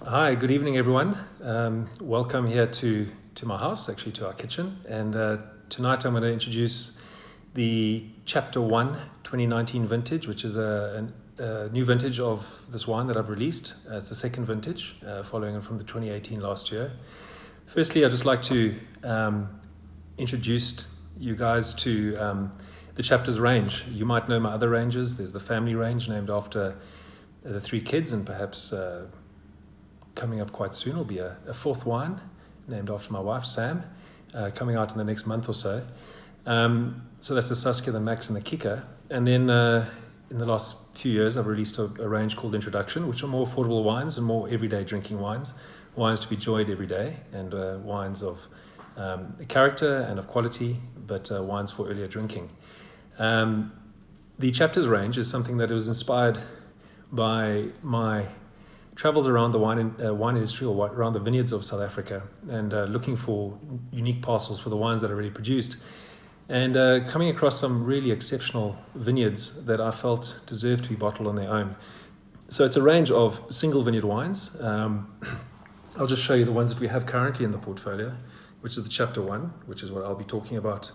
Hi, good evening, everyone. Welcome here to my house, actually to our kitchen. And tonight I'm going to introduce the Chapter 1 2019 vintage, which is a new vintage of this wine that I've released. It's the second vintage, following from the 2018 last year. Firstly, I'd just like to introduce you guys to the Chapters range. You might know my other ranges. There's the family range named after the three kids, and perhaps coming up quite soon will be a fourth wine named after my wife, Sam, coming out in the next month or so. So that's the Saskia, the Max, and the Kicker. And then in the last few years, I've released a range called Introduction, which are more affordable wines and more everyday drinking wines to be enjoyed every day, and wines of character and of quality, but wines for earlier drinking. The Chapters range is something that was inspired by my travels around the wine industry, or around the vineyards of South Africa, and looking for unique parcels for the wines that are already produced, and coming across some really exceptional vineyards that I felt deserved to be bottled on their own. So it's a range of single vineyard wines. I'll just show you the ones that we have currently in the portfolio, which is the Chapter 1, which is what I'll be talking about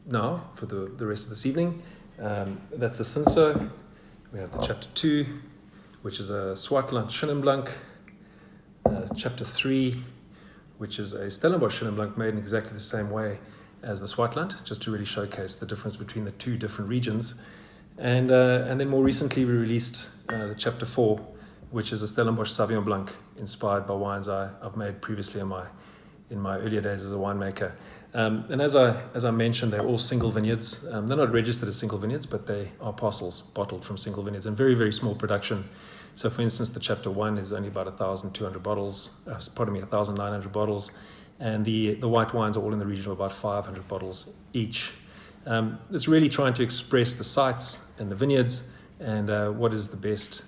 now for the rest of this evening. That's the Cinsault. We have the Chapter 2, which is a Swartland Chenin Blanc, Chapter 3, which is a Stellenbosch Chenin Blanc made in exactly the same way as the Swartland, just to really showcase the difference between the two different regions. And then more recently we released the Chapter 4, which is a Stellenbosch Sauvignon Blanc, inspired by wines I've made previously in my earlier days as a winemaker. And as I mentioned, they're all single vineyards. They're not registered as single vineyards, but they are parcels bottled from single vineyards, and very, very small production. So for instance, the Chapter 1 is only about 1,200 bottles, 1,900 bottles, and the white wines are all in the region of about 500 bottles each. It's really trying to express the sites and the vineyards, and what is the best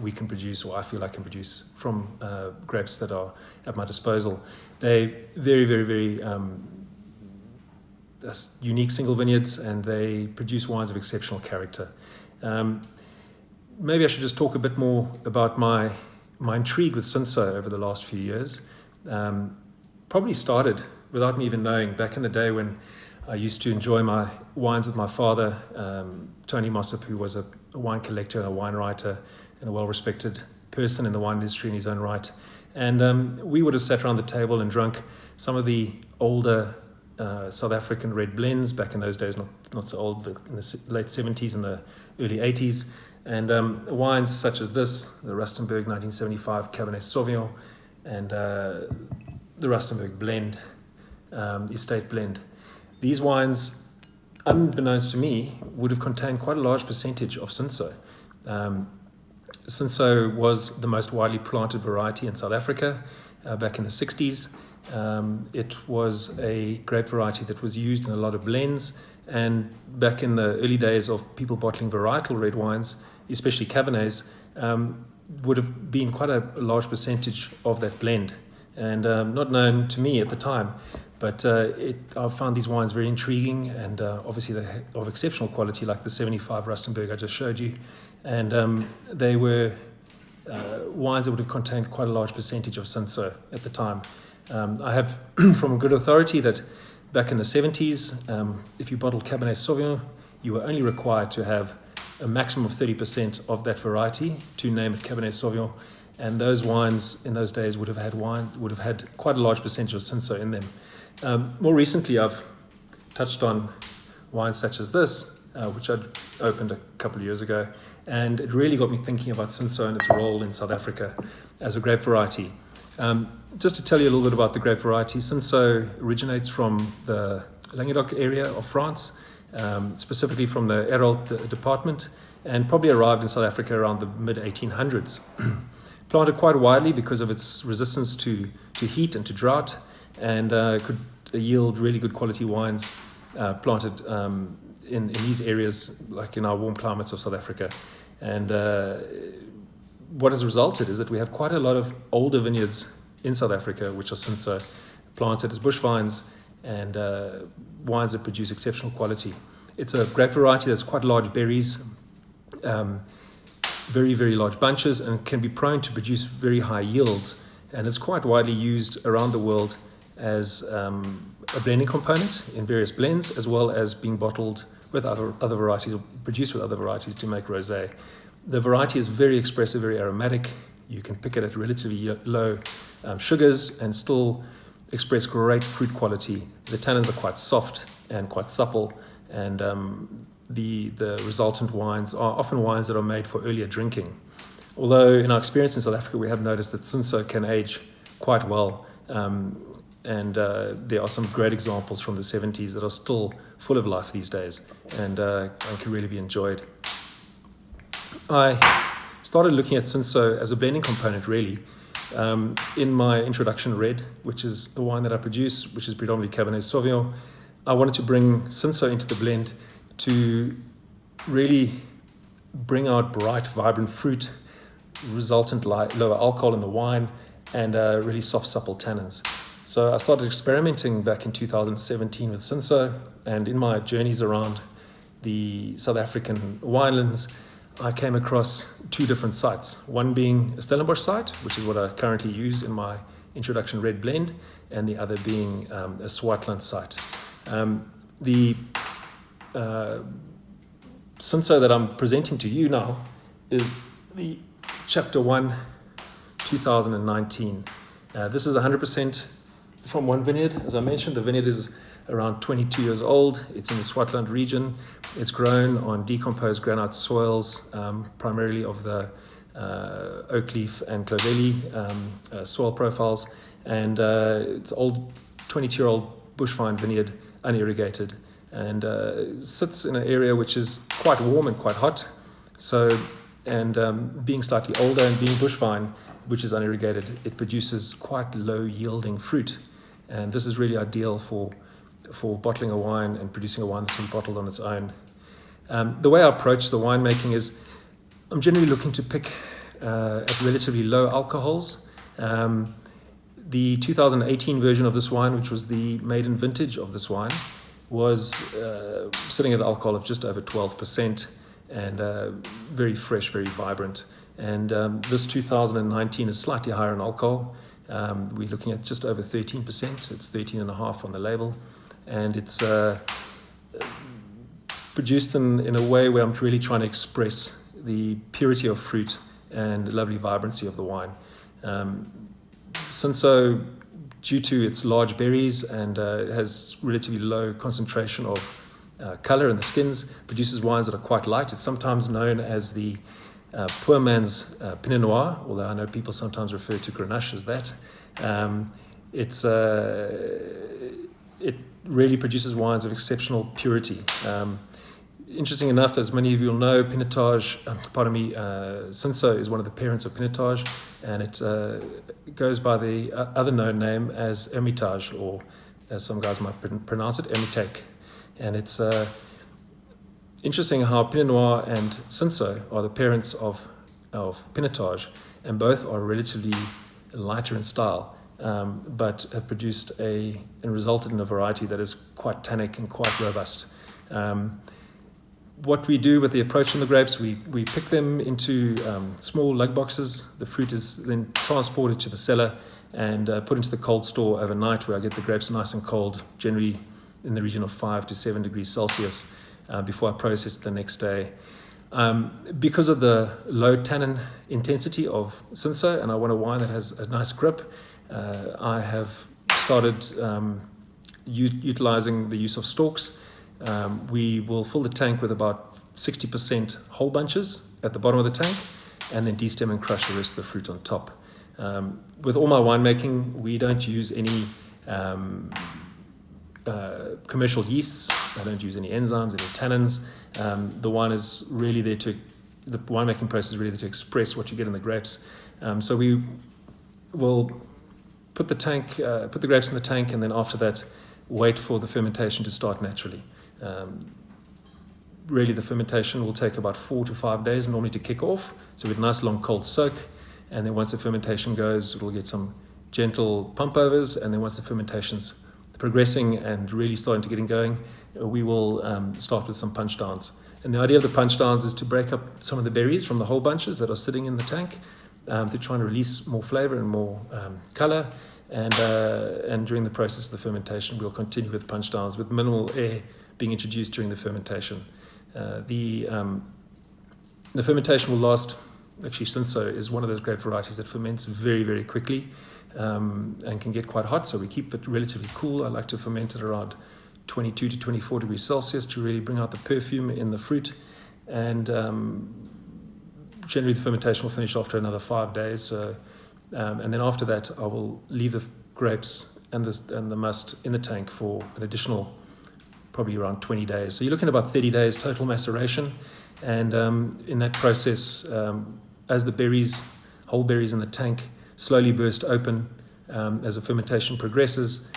we can produce, or I feel I can produce, from grapes that are at my disposal. They're very, very, very unique single vineyards, and they produce wines of exceptional character. Maybe I should just talk a bit more about my intrigue with Cinsault over the last few years. Probably started without me even knowing, back in the day when I used to enjoy my wines with my father, Tony Mossop, who was a wine collector and a wine writer and a well-respected person in the wine industry in his own right. And we would have sat around the table and drunk some of the older South African red blends, back in those days, not so old, but in the late 70s and the early 80s. And wines such as this, the Rustenburg 1975 Cabernet Sauvignon, and the Rustenburg blend, the estate blend. These wines, unbeknownst to me, would have contained quite a large percentage of Cinsault. Cinsault was the most widely planted variety in South Africa back in the 60s. It was a grape variety that was used in a lot of blends, and back in the early days of people bottling varietal red wines, especially Cabernets, would have been quite a large percentage of that blend, and not known to me at the time. But I found these wines very intriguing, and obviously they're of exceptional quality, like the 75 Rustenburg I just showed you. And they were wines that would have contained quite a large percentage of Cinsault at the time. I have from good authority that back in the 70s, if you bottled Cabernet Sauvignon, you were only required to have a maximum of 30% of that variety to name it Cabernet Sauvignon. And those wines in those days would have had quite a large percentage of Cinsault in them. More recently, I've touched on wines such as this, which I'd opened a couple of years ago, and it really got me thinking about Cinsault and its role in South Africa as a grape variety. Just to tell you a little bit about the grape variety, Cinsault originates from the Languedoc area of France, specifically from the Hérault department, and probably arrived in South Africa around the mid-1800s. Planted quite widely because of its resistance to heat and to drought, and could yield really good quality wines planted in these areas, like in our warm climates of South Africa. And what has resulted is that we have quite a lot of older vineyards in South Africa, which are Cinsault, planted as bush vines, and wines that produce exceptional quality. It's a grape variety that's quite large berries, very, very large bunches and can be prone to produce very high yields. And it's quite widely used around the world as a blending component in various blends, as well as being bottled with other varieties or produced with other varieties to make rosé. The variety is very expressive, very aromatic. You can pick it at relatively low sugars and still express great fruit quality. The tannins are quite soft and quite supple, and the resultant wines are often wines that are made for earlier drinking. Although in our experience in South Africa, we have noticed that Cinsault can age quite well, and there are some great examples from the 70s that are still full of life these days, and can really be enjoyed. I started looking at Cinsault as a blending component, really, in my introduction red, which is the wine that I produce, which is predominantly Cabernet Sauvignon. I wanted to bring Cinsault into the blend to really bring out bright, vibrant fruit, resultant lower alcohol in the wine, and really soft, supple tannins. So I started experimenting back in 2017 with Cinsault, and in my journeys around the South African winelands, I came across two different sites, one being a Stellenbosch site, which is what I currently use in my introduction red blend, and the other being a Swartland site. The Cinsault that I'm presenting to you now is the Chapter 1 2019. This is 100% from one vineyard. As I mentioned, the vineyard is around 22 years old. It's in the Swartland region. It's grown on decomposed granite soils, primarily of the oak leaf and clovelly soil profiles. And it's old 22-year-old bushvine vineyard, unirrigated, and sits in an area which is quite warm and quite hot. So, and being slightly older and being bushvine, which is unirrigated, it produces quite low-yielding fruit. And this is really ideal for bottling a wine and producing a wine that's been bottled on its own. The way I approach the winemaking is I'm generally looking to pick at relatively low alcohols. The 2018 version of this wine, which was the maiden vintage of this wine, was sitting at an alcohol of just over 12% and very fresh, very vibrant. And this 2019 is slightly higher in alcohol. We're looking at just over 13%. It's 13.5 on the label. And it's produced in a way where I'm really trying to express the purity of fruit and the lovely vibrancy of the wine. Cinsault, due to its large berries and has relatively low concentration of color in the skins, produces wines that are quite light. It's sometimes known as the poor man's Pinot Noir, although I know people sometimes refer to Grenache as that. It really produces wines of exceptional purity. Interesting enough, as many of you will know, Cinsault is one of the parents of Pinotage, and it goes by the other known name as Hermitage, or as some guys might pronounce it, Hermitage. And it's interesting how Pinot Noir and Cinsault are the parents of Pinotage, and both are relatively lighter in style, but have produced and resulted in a variety that is quite tannic and quite robust. What we do with the approach on the grapes, we pick them into small lug boxes. The fruit is then transported to the cellar and put into the cold store overnight, where I get the grapes nice and cold, generally in the region of 5 to 7 degrees Celsius, before I process it the next day. Because of the low tannin intensity of Cinsault, and I want a wine that has a nice grip, I have started utilizing the use of stalks. We will fill the tank with about 60% whole bunches at the bottom of the tank, and then destem and crush the rest of the fruit on top. With all my winemaking, we don't use any commercial yeasts. I don't use any enzymes, any tannins. The wine is really there the winemaking process is really there to express what you get in the grapes. So we will put the grapes in the tank, and then after that, wait for the fermentation to start naturally. Really, the fermentation will take about 4 to 5 days normally to kick off. So we get a nice long cold soak, and then once the fermentation goes, we'll get some gentle pump overs, and then once the fermentation's progressing and really starting to get going, we will start with some punch downs. And the idea of the punch downs is to break up some of the berries from the whole bunches that are sitting in the tank, to try and release more flavor and more color. And during the process of the fermentation, we'll continue with punch downs with minimal air being introduced during the fermentation. The fermentation will last. Actually, Cinsault is one of those grape varieties that ferments very, very quickly and can get quite hot, so we keep it relatively cool. I like to ferment it around 22 to 24 degrees Celsius to really bring out the perfume in the fruit. And generally the fermentation will finish after another 5 days. So, and then after that, I will leave the grapes and the must in the tank for an additional probably around 20 days. So you're looking at about 30 days total maceration. And in that process, as the whole berries in the tank slowly burst open, as the fermentation progresses,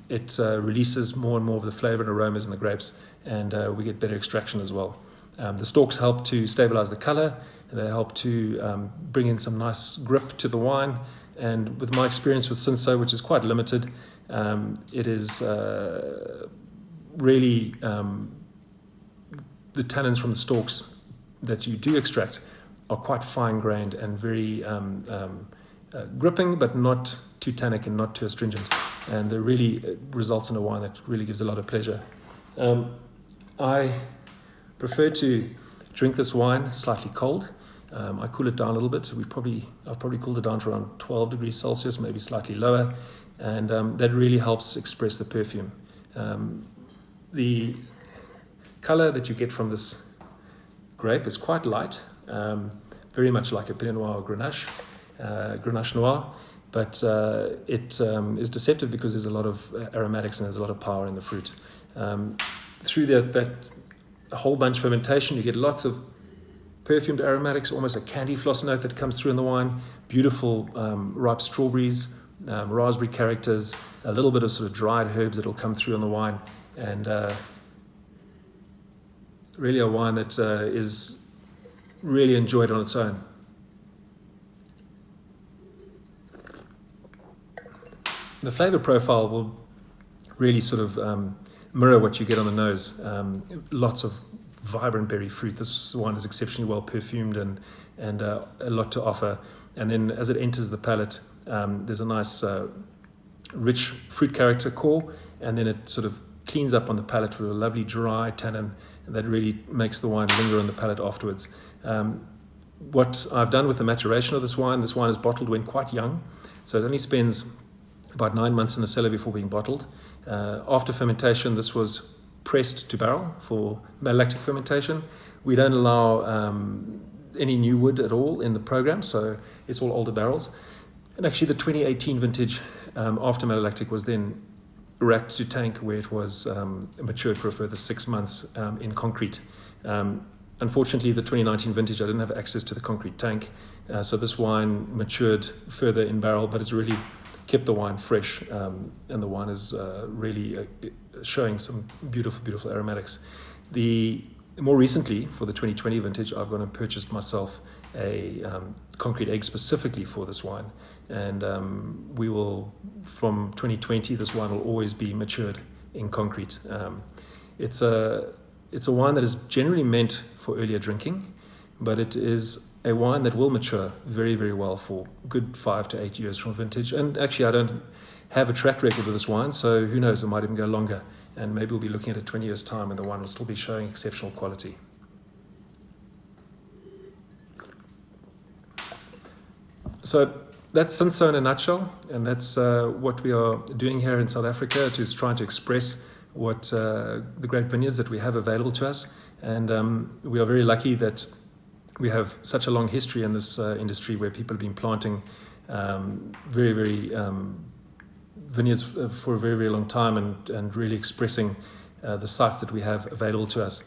it releases more and more of the flavor and aromas in the grapes, and we get better extraction as well. The stalks help to stabilize the color, and they help to bring in some nice grip to the wine. And with my experience with Cinsault, which is quite limited, it is really the tannins from the stalks that you do extract are quite fine-grained and very gripping, but not too tannic and not too astringent. And it really results in a wine that really gives a lot of pleasure. I prefer to drink this wine slightly cold. I cool it down a little bit. I've probably cooled it down to around 12 degrees Celsius, maybe slightly lower, and that really helps express the perfume. The color that you get from this grape is quite light, very much like a Pinot Noir or Grenache Noir, but it is deceptive because there's a lot of aromatics and there's a lot of power in the fruit. Through that whole bunch fermentation, you get lots of perfumed aromatics, almost a candy floss note that comes through in the wine, beautiful ripe strawberries, raspberry characters, a little bit of sort of dried herbs that will come through in the wine, and really a wine that is really enjoyed on its own. The flavor profile will really sort of mirror what you get on the nose. Lots of vibrant berry fruit. This wine is exceptionally well perfumed and a lot to offer. And then as it enters the palate, there's a nice rich fruit character core, and then it sort of cleans up on the palate with a lovely dry tannin that really makes the wine linger on the palate afterwards. What I've done with the maturation of this wine is bottled when quite young, so it only spends about 9 months in the cellar before being bottled. After fermentation, this was pressed to barrel for malolactic fermentation. We don't allow any new wood at all in the program, so it's all older barrels. And actually the 2018 vintage after malolactic was then racked to tank, where it was matured for a further 6 months in concrete. Unfortunately, the 2019 vintage, I didn't have access to the concrete tank, so this wine matured further in barrel, but it's really kept the wine fresh, and the wine is really showing some beautiful, beautiful aromatics. More recently, for the 2020 vintage, I've gone and purchased myself a concrete egg specifically for this wine, and we will, from 2020, this wine will always be matured in concrete. It's a wine that is generally meant for earlier drinking, but it is a wine that will mature very, very well for good 5 to 8 years from vintage. And actually, I don't have a track record with this wine, so who knows, it might even go longer. And maybe we'll be looking at 20 years' time and the wine will still be showing exceptional quality. So that's Cinsault in a nutshell, and that's what we are doing here in South Africa, to trying to express what the great vineyards that we have available to us. And we are very lucky that we have such a long history in this industry, where people have been planting very, very vineyards for a very, very long time, and really expressing the sites that we have available to us.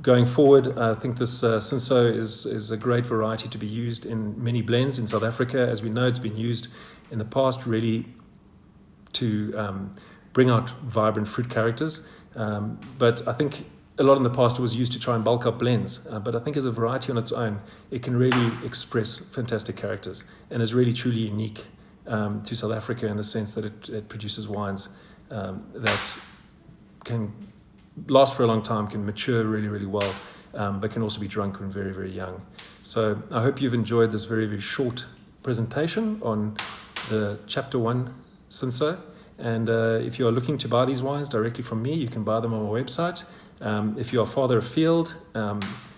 Going forward, I think this Cinsault is a great variety to be used in many blends in South Africa. As we know, it's been used in the past really to bring out vibrant fruit characters. But I think a lot in the past it was used to try and bulk up blends. But I think as a variety on its own, it can really express fantastic characters and is really truly unique to South Africa, in the sense that it produces wines that can last for a long time, can mature really, really well, but can also be drunk when very, very young. So I hope you've enjoyed this very, very short presentation on the Chapter 1 Cinsault. And if you are looking to buy these wines directly from me, you can buy them on my website. If you are farther afield,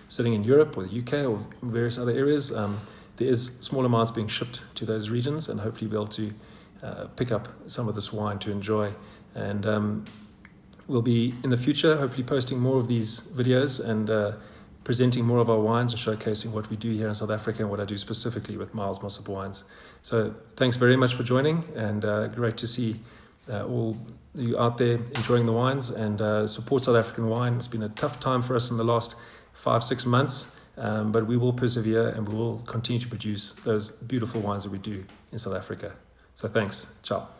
sitting in Europe or the UK or various other areas, there is small amounts being shipped to those regions, and hopefully be able to pick up some of this wine to enjoy. And we'll be in the future hopefully posting more of these videos and presenting more of our wines and showcasing what we do here in South Africa and what I do specifically with Miles Mossop Wines. So thanks very much for joining, and great to see all you out there enjoying the wines and support South African wine. It's been a tough time for us in the last 5-6 months, but we will persevere and we will continue to produce those beautiful wines that we do in South Africa. So thanks. Ciao.